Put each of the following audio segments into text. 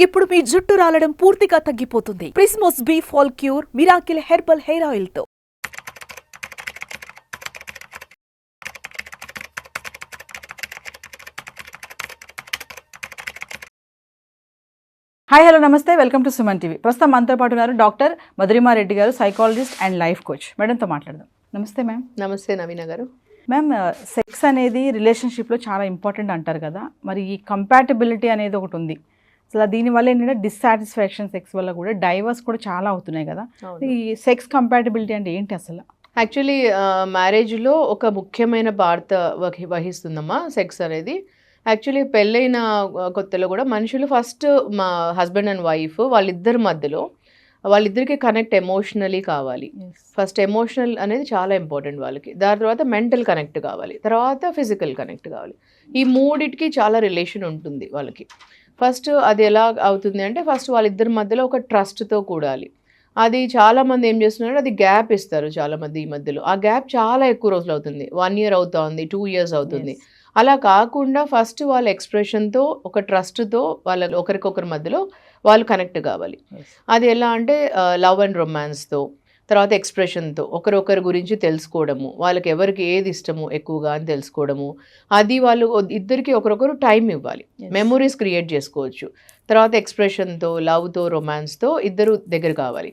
ఇప్పుడు మీ జుట్టు రాలడం పూర్తిగా తగ్గిపోతుంది. Prismos B fall cure miracle herbal hair oil తో. హాయ్ హలో నమస్తే, వెల్కమ్ టు సుమన్ టీవీ. ప్రస్తుతం మనతో పాటు ఉన్నారు డాక్టర్ మధురిమారెడ్డి గారు, సైకాలజిస్ట్ అండ్ లైఫ్ కోచ్. మేడంతో మాట్లాడదాం. నమస్తే మ్యామ్. నమస్తే నవీన గారు. మ్యామ్, సెక్స్ అనేది రిలేషన్షిప్లో చాలా ఇంపార్టెంట్ అంటారు కదా, మరి ఈ కంపాటబిలిటీ అనేది ఒకటి ఉంది. అసలు దీనివల్ల ఏంటంటే డిస్సాటిస్ఫాక్షన్ సెక్స్ వల్ల కూడా డైవర్స్ కూడా చాలా అవుతున్నాయి కదా. ఈ సెక్స్ కంపాటబిలిటీ అంటే ఏంటి అసలు? యాక్చువల్లీ మ్యారేజ్లో ఒక ముఖ్యమైన పాత్ర వహిస్తుందమ్మా సెక్స్ అనేది. యాక్చువల్లీ పెళ్ళైన కొత్తలో కూడా మనుషులు ఫస్ట్ మా హస్బెండ్ అండ్ వైఫ్ వాళ్ళిద్దరికి కనెక్ట్ ఎమోషనలీ కావాలి. ఫస్ట్ ఎమోషనల్ అనేది చాలా ఇంపార్టెంట్ వాళ్ళకి. దాని తర్వాత మెంటల్ కనెక్ట్ కావాలి, తర్వాత ఫిజికల్ కనెక్ట్ కావాలి. ఈ మూడిటికి చాలా రిలేషన్ ఉంటుంది వాళ్ళకి. ఫస్ట్ అది ఎలా అవుతుంది అంటే ఫస్ట్ వాళ్ళిద్దరి మధ్యలో ఒక ట్రస్ట్తో కూడాలి. అది చాలామంది ఏం చేస్తున్నారు, అది గ్యాప్ ఇస్తారు చాలామంది ఈ మధ్యలో. ఆ గ్యాప్ చాలా ఎక్కువ రోజులు అవుతుంది, 1 year అవుతుంది, 2 years అవుతుంది. అలా కాకుండా ఫస్ట్ వాళ్ళ ఎక్స్ప్రెషన్తో, ఒక ట్రస్ట్తో వాళ్ళ ఒకరికొకరి మధ్యలో వాళ్ళు కనెక్ట్ కావాలి. అది ఎలా అంటే లవ్ అండ్ రొమాన్స్తో, తర్వాత ఎక్స్ప్రెషన్తో ఒకరొకరి గురించి తెలుసుకోవడము, వాళ్ళకి ఎవరికి ఏది ఇష్టమో ఎక్కువగా అని తెలుసుకోవడము. అది వాళ్ళు ఇద్దరికి ఒకరొకరు టైం ఇవ్వాలి, మెమొరీస్ క్రియేట్ చేసుకోవచ్చు. తర్వాత ఎక్స్ప్రెషన్తో, లవ్తో, రొమాన్స్తో ఇద్దరు దగ్గర కావాలి.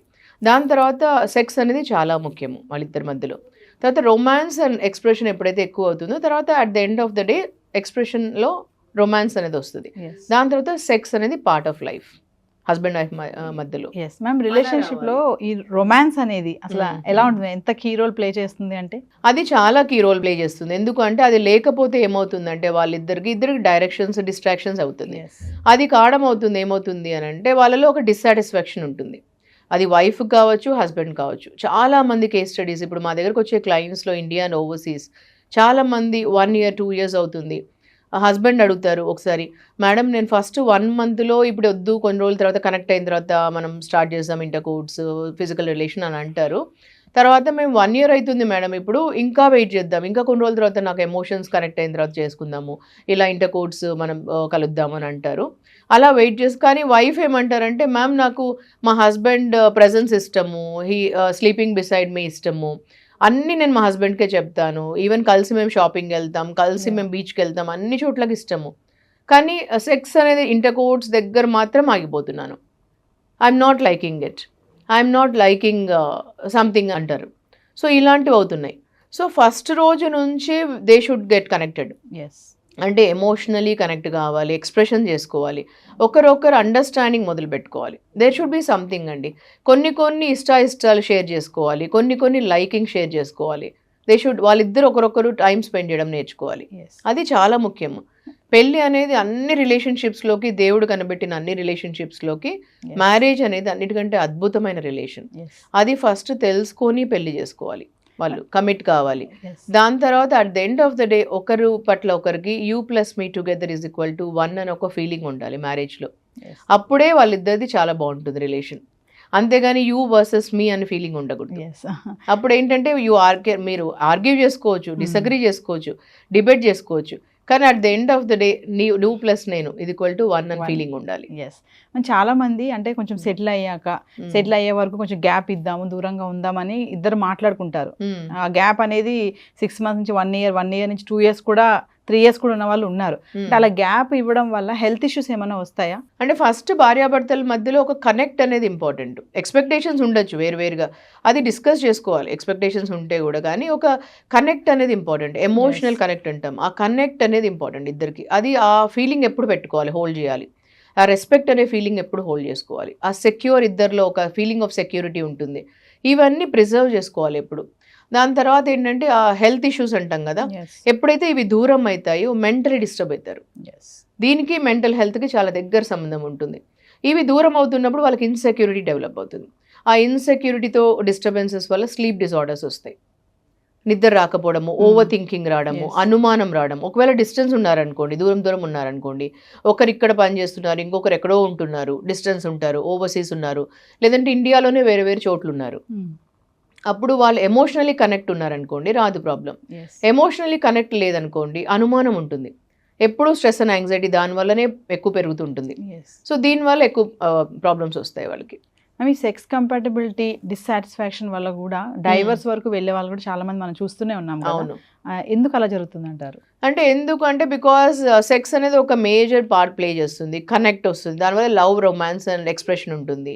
దాని తర్వాత సెక్స్ అనేది చాలా ముఖ్యము వాళ్ళిద్దరి మధ్యలో. తర్వాత రొమాన్స్ అండ్ ఎక్స్ప్రెషన్ ఎప్పుడైతే ఎక్కువ అవుతుందో తర్వాత at the end of the day ఎక్స్ప్రెషన్లో రొమాన్స్ అనేది వస్తుంది. దాని తర్వాత సెక్స్ అనేది part of life husband wife మధ్యలో. ఎస్ మ్యామ్, రిలేషన్షిప్లో ఈ రొమాన్స్ అనేది అసలు ఎలా ఉంటుంది, ఎంత కీ రోల్ ప్లే చేస్తుంది అంటే? అది చాలా కీ రోల్ ప్లే చేస్తుంది. ఎందుకంటే అది లేకపోతే ఏమవుతుందంటే ఇద్దరికి డైరెక్షన్స్, డిస్ట్రాక్షన్స్ అవుతుంది. అది కారణం అవుతుంది ఏమవుతుంది అని అంటే వాళ్ళలో ఒక డిస్సాటిస్ఫాక్షన్ ఉంటుంది. అది వైఫ్ కావచ్చు, హస్బెండ్ కావచ్చు. చాలామంది కేస్ స్టడీస్ ఇప్పుడు మా దగ్గరకు వచ్చే క్లయింట్స్లో ఇండియా అండ్ ఓవర్సీస్ చాలామంది 1 year 2 years అవుతుంది. హస్బెండ్ అడుగుతారు ఒకసారి, మేడం నేను ఫస్ట్ 1 monthలో ఇప్పుడు వద్దు, కొన్ని రోజుల తర్వాత కనెక్ట్ అయిన తర్వాత మనం స్టార్ట్ చేద్దాం ఇంటర్కోర్స్, ఫిజికల్ రిలేషన్ అని అంటారు. తర్వాత మేము 1 year అవుతుంది మేడం, ఇప్పుడు ఇంకా వెయిట్ చేద్దాం, ఇంకా కొన్ని రోజుల తర్వాత నాకు ఎమోషన్స్ కనెక్ట్ అయిన తర్వాత చేసుకుందాము, ఇలా ఇంటర్కోర్స్ మనం కలుద్దాం అని అంటారు. అలా వెయిట్ చేసి, కానీ వైఫ్ ఏమంటారంటే మ్యామ్ నాకు మా హస్బెండ్ ప్రెజెన్స్ ఇష్టము, స్లీపింగ్ బిసైడ్ మీ ఇష్టము, అన్నీ నేను మా హస్బెండ్కే చెప్తాను, ఈవెన్ కలిసి మేము షాపింగ్కి వెళ్తాం, కలిసి మేము బీచ్కి వెళ్తాం, అన్ని చోట్లకి ఇష్టము, కానీ సెక్స్ అనేది ఇంటర్కోర్స్ దగ్గర మాత్రం ఆగిపోతున్నాను, I'm not liking it, I'm not liking something అంటారు. సో ఇలాంటివి అవుతున్నాయి. సో ఫస్ట్ రోజు నుంచి దే షుడ్ గెట్ కనెక్టెడ్. అంటే ఎమోషనలీ కనెక్ట్ కావాలి, ఎక్స్ప్రెషన్ చేసుకోవాలి, ఒకరొకరు అండర్స్టాండింగ్ మొదలు పెట్టుకోవాలి. దేర్ షుడ్ బి సంథింగ్ అండి. కొన్ని ఇష్టాలు షేర్ చేసుకోవాలి, కొన్ని లైకింగ్ షేర్ చేసుకోవాలి. వాళ్ళిద్దరు ఒకరొకరు టైం స్పెండ్ చేయడం నేర్చుకోవాలి. అది చాలా ముఖ్యము. పెళ్ళి అనేది అన్ని రిలేషన్షిప్స్లోకి, దేవుడు కనబెట్టిన అన్ని రిలేషన్షిప్స్లోకి మ్యారేజ్ అనేది అన్నిటికంటే అద్భుతమైన రిలేషన్. అది ఫస్ట్ తెలుసుకొని పెళ్లి చేసుకోవాలి, వాళ్ళు కమిట్ కావాలి. దాని తర్వాత at the end of the day ఒకరు పట్ల ఒకరికి U+me టుగెదర్ =1 అని ఒక ఫీలింగ్ ఉండాలి మ్యారేజ్లో. అప్పుడే వాళ్ళిద్దరిది చాలా బాగుంటుంది రిలేషన్. అంతేగాని యూ వర్సెస్ మీ అనే ఫీలింగ్ ఉండకూడదు. అప్పుడు ఏంటంటే మీరు ఆర్గ్యూ చేసుకోవచ్చు, డిసగ్రీ చేసుకోవచ్చు, డిబేట్ చేసుకోవచ్చు, కానీ at the end of the day నువ్వు ప్లస్ నేను =1 అని ఫీలింగ్ ఉండాలి. చాలా మంది అంటే కొంచెం సెటిల్ అయ్యే వరకు కొంచెం గ్యాప్ ఇద్దాము, దూరంగా ఉందామని ఇద్దరు మాట్లాడుకుంటారు. ఆ గ్యాప్ అనేది 6 months నుంచి 1 year నుంచి 2 years కూడా 3 years కూడా ఉన్న వాళ్ళు ఉన్నారు. అలా గ్యాప్ ఇవ్వడం వల్ల హెల్త్ ఇష్యూస్ ఏమైనా వస్తాయా? అంటే ఫస్ట్ భార్యాభర్తల మధ్యలో ఒక కనెక్ట్ అనేది ఇంపార్టెంట్. ఎక్స్పెక్టేషన్స్ ఉండొచ్చు వేరువేరుగా, అది డిస్కస్ చేసుకోవాలి ఎక్స్పెక్టేషన్స్ ఉంటే కూడా, కానీ ఒక కనెక్ట్ అనేది ఇంపార్టెంట్. ఎమోషనల్ కనెక్ట్ అంటాం, ఆ కనెక్ట్ అనేది ఇంపార్టెంట్ ఇద్దరికి. అది ఆ ఫీలింగ్ ఎప్పుడు పెట్టుకోవాలి, హోల్డ్ చేయాలి. ఆ రెస్పెక్ట్ అనే ఫీలింగ్ ఎప్పుడు హోల్డ్ చేసుకోవాలి. ఆ సెక్యూర్, ఇద్దరిలో ఒక ఫీలింగ్ ఆఫ్ సెక్యూరిటీ ఉంటుంది. ఇవన్నీ ప్రిజర్వ్ చేసుకోవాలి ఎప్పుడు. దాని తర్వాత ఏంటంటే ఆ హెల్త్ ఇష్యూస్ అంటాం కదా, ఎప్పుడైతే ఇవి దూరం అవుతాయో మెంటలీ డిస్టర్బ్ అవుతారు. దీనికి మెంటల్ హెల్త్కి చాలా దగ్గర సంబంధం ఉంటుంది. ఇవి దూరం అవుతున్నప్పుడు వాళ్ళకి ఇన్సెక్యూరిటీ డెవలప్ అవుతుంది. ఆ ఇన్సెక్యూరిటీతో డిస్టర్బెన్సెస్ వల్ల స్లీప్ డిజార్డర్స్ వస్తాయి, నిద్ర రాకపోవడము, ఓవర్ థింకింగ్ రావడము, అనుమానం రావడం. ఒకవేళ డిస్టెన్స్ ఉన్నారనుకోండి, దూరం ఉన్నారనుకోండి, ఒకరు ఇక్కడ పని చేస్తున్నారు, ఇంకొకరు ఎక్కడో ఉంటున్నారు, డిస్టెన్స్ ఉంటారు, ఓవర్సీస్ ఉన్నారు, లేదంటే ఇండియాలోనే వేరే చోట్లు ఉన్నారు, అప్పుడు వాళ్ళు ఎమోషనలీ కనెక్ట్ ఉన్నారనుకోండి రాదు ప్రాబ్లం. ఎమోషనలీ కనెక్ట్ లేదనుకోండి అనుమానం ఉంటుంది, ఎప్పుడు స్ట్రెస్ అండ్ యాంగ్జైటీ దానివల్లనే ఎక్కువ పెరుగుతుంటుంది. సో దీనివల్ల ఎక్కువ ప్రాబ్లమ్స్ వస్తాయి వాళ్ళకి. ఈ సెక్స్ కంపాటబిలిటీ డిస్సాటిస్ఫాక్షన్ వల్ల కూడా డైవర్స్ వరకు వెళ్ళే వాళ్ళు కూడా చాలా మంది మనం చూస్తూనే ఉన్నాం కదా. అవును. ఎందుకు అలా జరుగుతుంది అంటారు? అంటే ఎందుకంటే బికాస్ సెక్స్ అనేది ఒక మేజర్ పార్ట్ ప్లే చేస్తుంది, కనెక్ట్ వస్తుంది, దానివల్ల లవ్, రొమాన్స్ అండ్ ఎక్స్ప్రెషన్ ఉంటుంది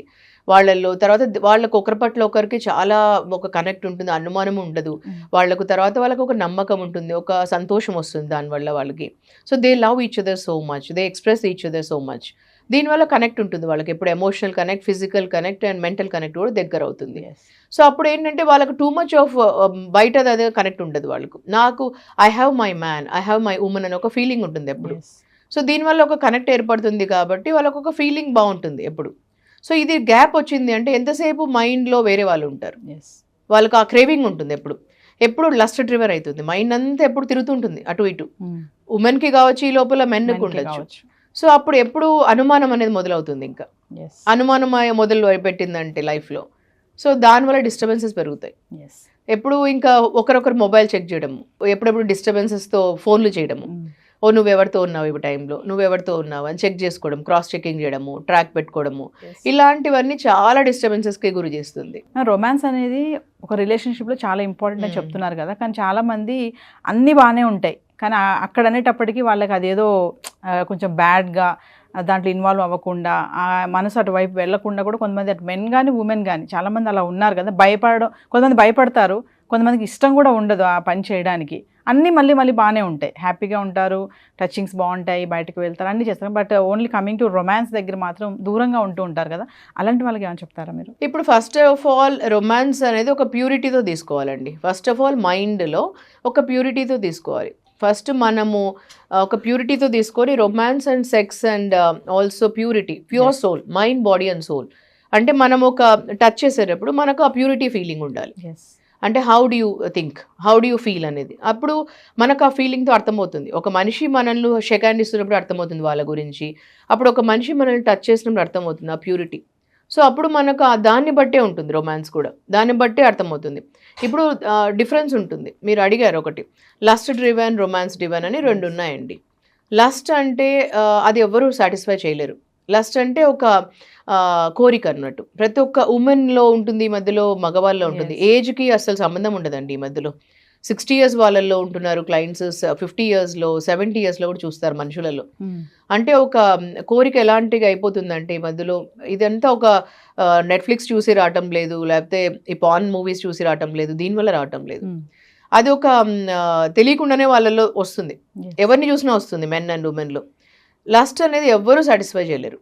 వాళ్ళల్లో. తర్వాత వాళ్ళకు ఒకరి పట్ల ఒకరికి చాలా ఒక కనెక్ట్ ఉంటుంది, అనుమానం ఉండదు వాళ్ళకు. తర్వాత వాళ్ళకు ఒక నమ్మకం ఉంటుంది, ఒక సంతోషం వస్తుంది దానివల్ల వాళ్ళకి. So they love each other so much, they express each other so much. దీనివల్ల కనెక్ట్ ఉంటుంది వాళ్ళకి, ఎప్పుడు emotional connect, physical connect and mental connect కూడా దగ్గర అవుతుంది. సో అప్పుడు ఏంటంటే వాళ్ళకి టూ మచ్ ఆఫ్ బయట అదే కనెక్ట్ ఉండదు వాళ్ళకు. నాకు I have my man, I have my women అని ఒక ఫీలింగ్ ఉంటుంది ఎప్పుడు. సో దీనివల్ల ఒక కనెక్ట్ ఏర్పడుతుంది కాబట్టి వాళ్ళకు ఒక ఫీలింగ్ బాగుంటుంది ఎప్పుడు. సో ఇది గ్యాప్ వచ్చింది అంటే ఎంతసేపు మైండ్లో వేరే వాళ్ళు ఉంటారు, వాళ్ళకి ఆ క్రేవింగ్ ఉంటుంది ఎప్పుడు లస్ట్ డ్రివర్ అవుతుంది, మైండ్ అంతా ఎప్పుడు తిరుగుతుంటుంది అటు ఇటు. ఉమెన్కి కావచ్చు, ఈ లోపల మెన్కి ఉండొచ్చు. సో అప్పుడు ఎప్పుడు అనుమానం అనేది మొదలవుతుంది, ఇంకా అనుమానం మొదలు పెట్టిందంటే లైఫ్లో. సో దానివల్ల డిస్టర్బెన్సెస్ పెరుగుతాయి. ఎప్పుడు ఇంకా ఒకరొకరు మొబైల్ చెక్ చేయడము, ఎప్పుడెప్పుడు డిస్టర్బెన్సెస్తో ఫోన్లు చేయడము, ఓ నువ్వెవరితో ఉన్నావు ఈ టైంలో, నువ్వెవరితో ఉన్నావు అని చెక్ చేసుకోవడం, క్రాస్ చెకింగ్ చేయడము, ట్రాక్ పెట్టుకోవడము, ఇలాంటివన్నీ చాలా డిస్టర్బెన్సెస్కి గురి చేస్తుంది. రొమాన్స్ అనేది ఒక రిలేషన్షిప్లో చాలా ఇంపార్టెంట్ అని చెప్తున్నారు కదా, కానీ చాలా మంది అన్నీ బాగానే ఉంటాయి, కానీ అక్కడ అనేటప్పటికీ వాళ్ళకి అదేదో కొంచెం బ్యాడ్గా దాంట్లో ఇన్వాల్వ్ అవ్వకుండా, ఆ మనసు అటువైపు వెళ్లకుండా కూడా కొంతమంది అటు మెన్ కానీ ఉమెన్ కానీ చాలామంది అలా ఉన్నారు కదా. కొంతమంది భయపడతారు, కొంతమందికి ఇష్టం కూడా ఉండదు ఆ పని చేయడానికి. అన్నీ మళ్ళీ బాగానే ఉంటాయి, హ్యాపీగా ఉంటారు, టచింగ్స్ బాగుంటాయి, బయటకు వెళ్తారు, అన్నీ చేస్తారు. But only coming to romance దగ్గర మాత్రం దూరంగా ఉంటూ ఉంటారు కదా. అలాంటి వాళ్ళకి ఏమైనా చెప్తారా మీరు? ఇప్పుడు ఫస్ట్ ఆఫ్ ఆల్ రొమాన్స్ అనేది ఒక ప్యూరిటీతో తీసుకోవాలండి. ఫస్ట్ ఆఫ్ ఆల్ మైండ్లో ఒక ప్యూరిటీతో తీసుకోవాలి. ఫస్ట్ మనము ఒక ప్యూరిటీతో తీసుకొని romance and sex and also pure soul, mind, body and soul. అంటే మనం ఒక టచ్ చేసేటప్పుడు మనకు ఆ ప్యూరిటీ ఫీలింగ్ ఉండాలి. అంటే how do you think, how do you feel అనేది అప్పుడు మనకు ఆ ఫీలింగ్తో అర్థమవుతుంది. ఒక మనిషి మనల్ని షేక్ హ్యాండ్ ఇస్తున్నప్పుడు అర్థమవుతుంది వాళ్ళ గురించి, అప్పుడు ఒక మనిషి మనల్ని టచ్ చేసినప్పుడు అర్థమవుతుంది ఆ ప్యూరిటీ. సో అప్పుడు మనకు దాన్ని బట్టే ఉంటుంది రొమాన్స్ కూడా, దాన్ని బట్టే అర్థమవుతుంది. ఇప్పుడు డిఫరెన్స్ ఉంటుంది. మీరు అడిగారు ఒకటి, లస్ట్ డ్రివెన్, రొమాన్స్ డ్రివెన్ అని రెండు ఉన్నాయండి. లస్ట్ అంటే అది ఎవరు సాటిస్ఫై చేయలేరు. లస్ట్ అంటే ఒక కోరిక అన్నట్టు, ప్రతి ఒక్క ఉమెన్లో ఉంటుంది, ఈ మధ్యలో మగవాళ్ళలో ఉంటుంది. ఏజ్కి అసలు సంబంధం ఉండదండి. ఈ మధ్యలో 60 years వాళ్ళల్లో ఉంటున్నారు క్లయింట్స్, 50 yearsలో, 70 yearsలో కూడా చూస్తారు మనుషులలో. అంటే ఒక కోరిక ఎలాంటిగా అయిపోతుందంటే ఈ మధ్యలో ఇదంతా ఒక నెట్ఫ్లిక్స్ చూసి రావటం లేదు, లేకపోతే ఈ పాన్ మూవీస్ చూసి రావటం లేదు, దీనివల్ల రావటం లేదు. అది ఒక తెలియకుండానే వాళ్ళలో వస్తుంది, ఎవరిని చూసినా వస్తుంది, మెన్ అండ్ ఉమెన్లో. లస్ట్ అనేది ఎవ్వరూ సాటిస్ఫై చేయలేరు.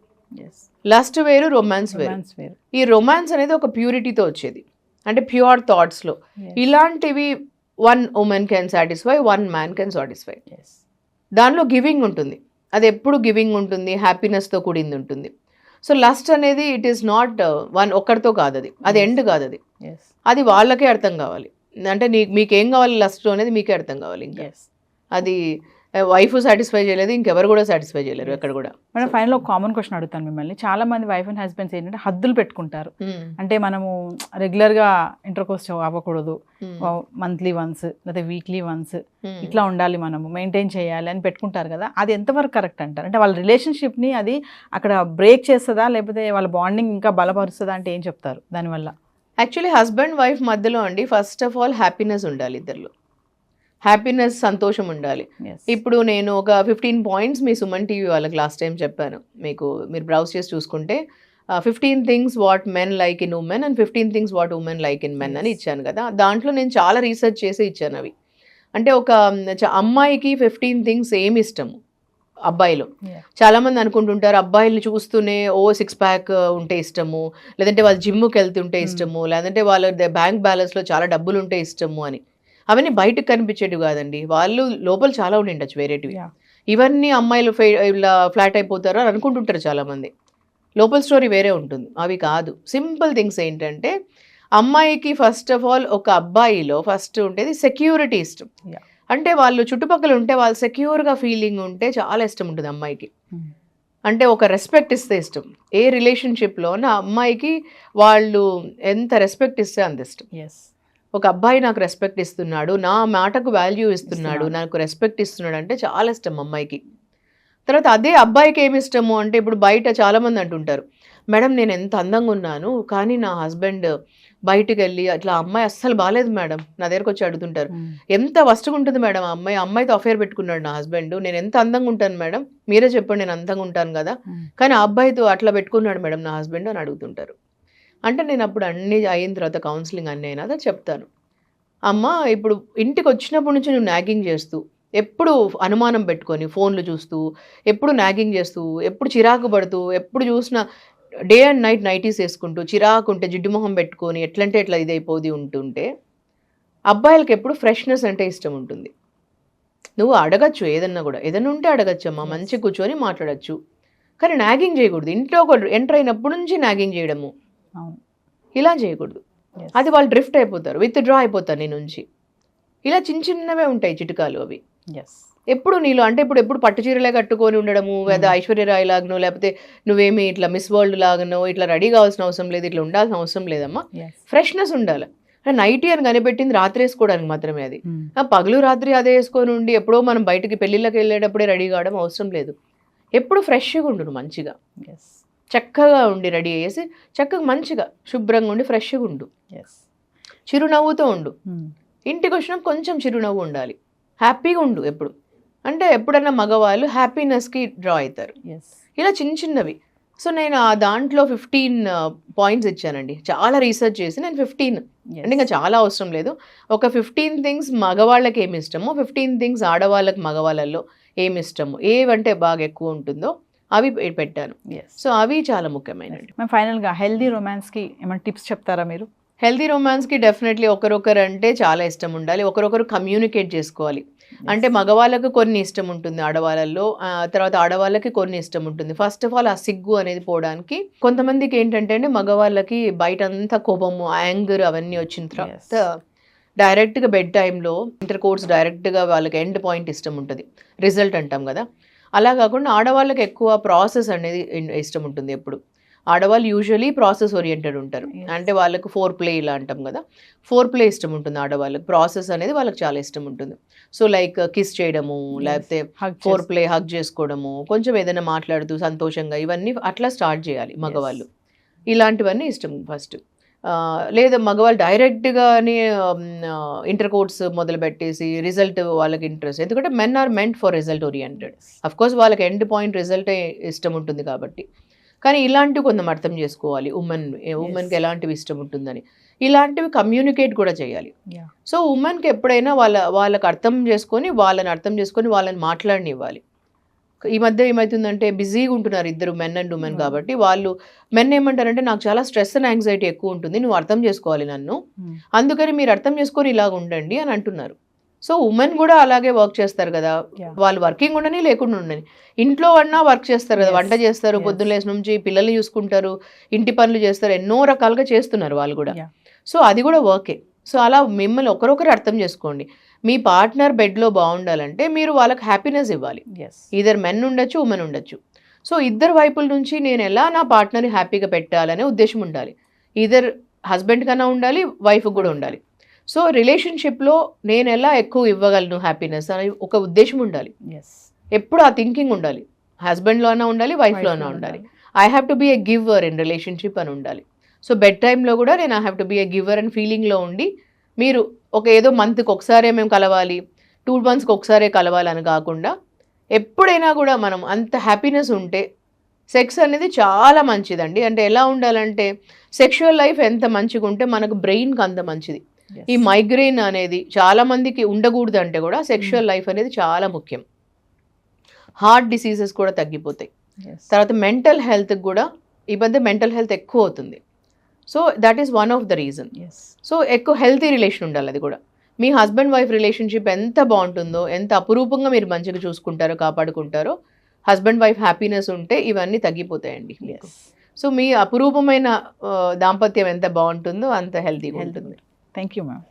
లస్ట్ వేరు, రొమాన్స్ వేరు. ఈ రొమాన్స్ అనేది ఒక ప్యూరిటీతో వచ్చేది, అంటే ప్యూర్ థాట్స్లో. ఇలాంటివి one women can satisfy, one man can satisfy. దానిలో గివింగ్ ఉంటుంది, అది ఎప్పుడు గివింగ్ ఉంటుంది, హ్యాపీనెస్తో కూడింది ఉంటుంది. సో లస్ట్ అనేది ఇట్ ఈస్ నాట్ ఒక్కడితో కాదు, అది ఎండ్ కాదు, అది వాళ్ళకే అర్థం కావాలి. అంటే మీకేం కావాలి లస్ట్ అనేది మీకే అర్థం కావాలి. ఇంకా అది వైఫ్ సాటిస్ఫై చేయలేదు, ఇంకెవరు కూడా సాటిస్ఫై చేయలేరు ఎక్కడ కూడా. మేడం ఫైనల్ ఒక కామన్ క్వశ్చన్ అడుగుతాను మిమ్మల్ని. చాలా మంది వైఫ్ అండ్ హస్బెండ్స్ ఏంటంటే హద్దులు పెట్టుకుంటారు. అంటే మనము రెగ్యులర్గా ఇంటర్కోర్స్ అవ్వకూడదు, మంత్లీ వన్స్ లేదా వీక్లీ వన్స్ ఇట్లా ఉండాలి, మనము మెయింటైన్ చేయాలి అని పెట్టుకుంటారు కదా. అది ఎంతవరకు కరెక్ట్ అంటారు? అంటే వాళ్ళ రిలేషన్షిప్ని అది అక్కడ బ్రేక్ చేస్తుందా, లేకపోతే వాళ్ళ బాండింగ్ ఇంకా బలపరుస్తుందా అంటే ఏం చెప్తారు దానివల్ల? యాక్చువల్లీ హస్బెండ్ వైఫ్ మధ్యలో అండి ఫస్ట్ ఆఫ్ ఆల్ హ్యాపీనెస్ ఉండాలి, ఇద్దరిలో హ్యాపీనెస్, సంతోషం ఉండాలి. ఇప్పుడు నేను ఒక 15 points మీ సుమన్ టీవీ వాళ్ళకి లాస్ట్ టైం చెప్పాను, మీరు బ్రౌజ్ చేసి చూసుకుంటే 15 things what men like in women and 15 things what women like in men అని ఇచ్చాను కదా. దాంట్లో నేను చాలా రీసెర్చ్ చేసి ఇచ్చాను అవి. అంటే ఒక అమ్మాయికి 15 things ఏమి ఇష్టము అబ్బాయిలో. చాలా మంది అనుకుంటుంటారు అబ్బాయిల్ని చూస్తూనే 6 pack ఉంటే ఇష్టము, లేదంటే వాళ్ళు జిమ్కి వెళ్తుంటే ఇష్టము, లేదంటే వాళ్ళ బ్యాంక్ బ్యాలెన్స్లో చాలా డబ్బులు ఉంటే ఇష్టము అని. అవన్నీ బయటకు కనిపించేటివి కాదండి, వాళ్ళు లోపల చాలా ఉండిండొచ్చు వేరేటివి. ఇవన్నీ అమ్మాయిలు ఇలా ఫ్లాట్ అయిపోతారు అని అనుకుంటుంటారు చాలామంది, లోపల స్టోరీ వేరే ఉంటుంది. అవి కాదు, సింపుల్ థింగ్స్ ఏంటంటే అమ్మాయికి ఫస్ట్ ఆఫ్ ఆల్ ఒక అబ్బాయిలో ఫస్ట్ ఉండేది సెక్యూరిటీ ఇష్టం. అంటే వాళ్ళు చుట్టుపక్కల ఉంటే వాళ్ళు సెక్యూర్గా ఫీలింగ్ ఉంటే చాలా ఇష్టం ఉంటుంది అమ్మాయికి. అంటే ఒక రెస్పెక్ట్ ఇస్తే ఇష్టం. ఏ రిలేషన్షిప్లో అమ్మాయికి వాళ్ళు ఎంత రెస్పెక్ట్ ఇస్తే అంత ఇష్టం. ఒక అబ్బాయి నాకు రెస్పెక్ట్ ఇస్తున్నాడు, నా మాటకు వాల్యూ ఇస్తున్నాడు, నాకు రెస్పెక్ట్ ఇస్తున్నాడు అంటే చాలా ఇష్టం అమ్మాయికి. తర్వాత అదే అబ్బాయికి ఏమి ఇష్టము అంటే, ఇప్పుడు బయట చాలామంది అంటుంటారు, మేడం నేను ఎంత అందంగా ఉన్నాను కానీ నా హస్బెండ్ బయటికి వెళ్ళి అట్లా అమ్మాయి అస్సలు బాగాలేదు మేడం, నా దగ్గరకు వచ్చి అడుగుతుంటారు, ఎంత వస్తుగా ఉంటుంది మేడం అమ్మాయితో అఫేర్ పెట్టుకున్నాడు నా హస్బెండ్, నేను ఎంత అందంగా ఉంటాను మేడం, మీరే చెప్పండి నేను అందంగా ఉంటాను కదా, కానీ ఆ అబ్బాయితో అట్లా పెట్టుకున్నాడు మేడం నా హస్బెండ్ అని అడుగుతుంటారు. అంటే నేను అప్పుడు అన్ని అయిన తర్వాత కౌన్సిలింగ్ అన్నీ అయినా అదే చెప్తాను, అమ్మ ఇప్పుడు ఇంటికి వచ్చినప్పటి నుంచి నువ్వు నాగింగ్ చేస్తూ, ఎప్పుడు అనుమానం పెట్టుకొని ఫోన్లు చూస్తూ, ఎప్పుడు నాగింగ్ చేస్తూ, ఎప్పుడు చిరాకు పడుతూ, ఎప్పుడు చూసినా డే అండ్ నైట్ నైటీస్ వేసుకుంటూ, చిరాకు ఉంటే జిడ్డు మొహం పెట్టుకొని ఎట్లంటే ఎట్లా ఇదైపోది ఉంటుంటే, అబ్బాయిలకి ఎప్పుడు ఫ్రెష్నెస్ అంటే ఇష్టం ఉంటుంది. నువ్వు అడగచ్చు ఏదన్నా కూడా, ఏదన్నా ఉంటే అడగచ్చు అమ్మా, మంచి కూర్చొని మాట్లాడచ్చు, కానీ నాగింగ్ చేయకూడదు. ఇంట్లో ఒక ఎంటర్ అయినప్పటి నుంచి నాగింగ్ చేయడము ఇలా చేయకూడదు. అది వాళ్ళు డ్రిఫ్ట్ అయిపోతారు, విత్ డ్రా అయిపోతారు నీ నుంచి. ఇలా చిన్నవే ఉంటాయి చిట్కాలు అవి. ఎప్పుడు నీలో అంటే ఎప్పుడు పట్టు చీరలే కట్టుకొని ఉండడము, లేదా ఐశ్వర్యరాయ్ లాగనో, లేకపోతే నువ్వేమి ఇట్లా మిస్ వరల్డ్ లాగనో ఇట్లా రెడీ కావాల్సిన అవసరం లేదు, ఇట్లా ఉండాల్సిన అవసరం లేదమ్మా. ఫ్రెష్నెస్ ఉండాలి. నైటీ అని కనిపెట్టింది రాత్రి వేసుకోవడానికి మాత్రమే, అది పగలు రాత్రి అదే వేసుకొని ఉండి ఎప్పుడో మనం బయటికి పెళ్ళిళ్ళకి వెళ్ళేటప్పుడే రెడీ కావడం అవసరం లేదు. ఎప్పుడు ఫ్రెష్గా ఉండు, మంచిగా చక్కగా ఉండి రెడీ అయ్యేసి చక్కగా మంచిగా శుభ్రంగా ఉండి ఫ్రెష్గా ఉండు, చిరునవ్వుతో ఉండు. ఇంటికి వచ్చినా కొంచెం చిరునవ్వు ఉండాలి, హ్యాపీగా ఉండు ఎప్పుడు. అంటే ఎప్పుడన్నా మగవాళ్ళు హ్యాపీనెస్కి డ్రా అవుతారు. ఇలా చిన్నవి. సో నేను ఆ దాంట్లో 15 పాయింట్స్ ఇచ్చానండి. చాలా రీసెర్చ్ చేసి నేను 15 అంటే ఇంకా చాలా అవసరం లేదు, ఒక 15 థింగ్స్ మగవాళ్ళకి ఏమి ఇష్టమో, 15 థింగ్స్ ఆడవాళ్ళకి మగవాళ్ళల్లో ఏమి ఇష్టమో, ఏవంటే బాగా ఎక్కువ ఉంటుందో అవి పెట్టాను. సో అవి చాలా ముఖ్యమైనవి. మేము ఫైనల్గా హెల్దీ రొమాన్స్కి ఏమైనా టిప్స్ చెప్తారా మీరు? హెల్దీ రొమాన్స్కి డెఫినెట్లీ ఒకరొకరు అంటే చాలా ఇష్టం ఉండాలి, ఒకరొకరు కమ్యూనికేట్ చేసుకోవాలి. అంటే మగవాళ్ళకు కొన్ని ఇష్టం ఉంటుంది ఆడవాళ్ళల్లో, తర్వాత ఆడవాళ్ళకి కొన్ని ఇష్టం ఉంటుంది. ఫస్ట్ ఆఫ్ ఆల్ ఆ సిగ్గు అనేది పోవడానికి, కొంతమందికి ఏంటంటే అండి మగవాళ్ళకి బయట అంతా కోపము, యాంగర్ అవన్నీ వచ్చిన తర్వాత డైరెక్ట్గా బెడ్ టైంలో ఇంటర్ కోర్స్ డైరెక్ట్గా వాళ్ళకి ఎండ్ పాయింట్ ఇష్టం ఉంటుంది, రిజల్ట్ అంటాం కదా. అలా కాకుండా ఆడవాళ్ళకి ఎక్కువ ప్రాసెస్ అనేది ఇష్టం ఉంటుంది. ఎప్పుడు ఆడవాళ్ళు యూజువలీ ప్రాసెస్ ఓరియంటెడ్ ఉంటారు, అంటే వాళ్ళకు 4 ఇలా అంటాం కదా, 4 ఇష్టం ఉంటుంది ఆడవాళ్ళకి. ప్రాసెస్ అనేది వాళ్ళకి చాలా ఇష్టం ఉంటుంది. సో లైక్ కిస్ చేయడము, లేకపోతే 4 హగ్ చేసుకోవడము, కొంచెం ఏదైనా మాట్లాడుతూ సంతోషంగా, ఇవన్నీ అట్లా స్టార్ట్ చేయాలి మగవాళ్ళు. ఇలాంటివన్నీ ఇష్టం ఫస్ట్. లేదా మగవాళ్ళు డైరెక్ట్గానే ఇంటర్ కోర్స్ మొదలు పెట్టేసి రిజల్ట్ వాళ్ళకి ఇంట్రెస్ట్, ఎందుకంటే men are meant for result oriented. Of course వాళ్ళకి ఎండ్ పాయింట్ రిజల్టే ఇష్టం ఉంటుంది కాబట్టి, కానీ ఇలాంటివి కొంచెం అర్థం చేసుకోవాలి ఉమెన్కి ఎలాంటివి ఇష్టం ఉంటుందని, ఇలాంటివి కమ్యూనికేట్ కూడా చేయాలి. సో ఉమెన్కి ఎప్పుడైనా వాళ్ళకి అర్థం చేసుకొని వాళ్ళని మాట్లాడనివ్వాలి. ఈ మధ్య ఏమవుతుందంటే బిజీగా ఉంటున్నారు ఇద్దరు, మెన్ అండ్ ఉమెన్. కాబట్టి వాళ్ళు మెన్ ఏమంటారంటే నాకు చాలా స్ట్రెస్ అండ్ యాంగ్జైటీ ఎక్కువ ఉంటుంది, నువ్వు అర్థం చేసుకోవాలి నన్ను, అందుకని మీరు అర్థం చేసుకొని ఇలాగ ఉండండి అని అంటున్నారు. సో ఉమెన్ కూడా అలాగే వర్క్ చేస్తారు కదా, వాళ్ళు వర్కింగ్ ఉండని లేకుండా ఉండని, ఇంట్లో అన్నా వర్క్ చేస్తారు కదా, వంట చేస్తారు, పొద్దున్న లేసి నుంచి పిల్లల్ని చూసుకుంటారు, ఇంటి పనులు చేస్తారు, ఎన్నో రకాలుగా చేస్తున్నారు వాళ్ళు కూడా. సో అది కూడా వర్కే. సో అలా మిమ్మల్ని ఒకరొకరు అర్థం చేసుకోండి. మీ పార్ట్నర్ బెడ్లో బాగుండాలంటే మీరు వాళ్ళకి హ్యాపీనెస్ ఇవ్వాలి. ఈధర్ మెన్ ఉండొచ్చు, ఉమెన్ ఉండొచ్చు. సో ఇద్దరు వైపుల నుంచి నేను ఎలా నా పార్ట్నర్ని హ్యాపీగా పెట్టాలనే ఉద్దేశం ఉండాలి. ఈధర్ హస్బెండ్ కన్నా ఉండాలి, వైఫ్ కూడా ఉండాలి. సో రిలేషన్షిప్లో నేను ఎలా ఎక్కువ ఇవ్వగలను హ్యాపీనెస్ అని ఒక ఉద్దేశం ఉండాలి. ఎప్పుడు ఆ థింకింగ్ ఉండాలి. హస్బెండ్లో అయినా ఉండాలి, వైఫ్లో అయినా ఉండాలి. I have to be a giver in relationship అని ఉండాలి. సో బెడ్ టైంలో కూడా నేను I have to be a giver and ఫీలింగ్లో ఉండి, మీరు ఒక ఏదో మంత్కి ఒకసారే మేము కలవాలి, 2 monthsకి ఒకసారే కలవాలని కాకుండా ఎప్పుడైనా కూడా మనం అంత హ్యాపీనెస్ ఉంటే సెక్స్ అనేది చాలా మంచిదండి. అంటే ఎలా ఉండాలంటే సెక్షువల్ లైఫ్ ఎంత మంచిగా ఉంటే మనకు బ్రెయిన్కి అంత మంచిది. ఈ మైగ్రెయిన్ అనేది చాలా మందికి ఉండకూడదు అంటే కూడా సెక్షువల్ లైఫ్ అనేది చాలా ముఖ్యం. హార్ట్ డిసీజెస్ కూడా తగ్గిపోతాయి. తర్వాత మెంటల్ హెల్త్కి కూడా ఈ మధ్య మెంటల్ హెల్త్ ఎక్కువ అవుతుంది. So that is one of the reason. So ఎక్కువ హెల్తీ రిలేషన్ ఉండాలి. అది కూడా మీ హస్బెండ్ వైఫ్ రిలేషన్షిప్ ఎంత బాగుంటుందో, ఎంత అపురూపంగా మీరు మంచిగా చూసుకుంటారో, కాపాడుకుంటారో, హస్బెండ్ వైఫ్ హ్యాపీనెస్ ఉంటే ఇవన్నీ తగ్గిపోతాయండి. సో మీ అపురూపమైన దాంపత్యం ఎంత బాగుంటుందో అంత హెల్తీగా ఉంటుంది. Thank you ma'am.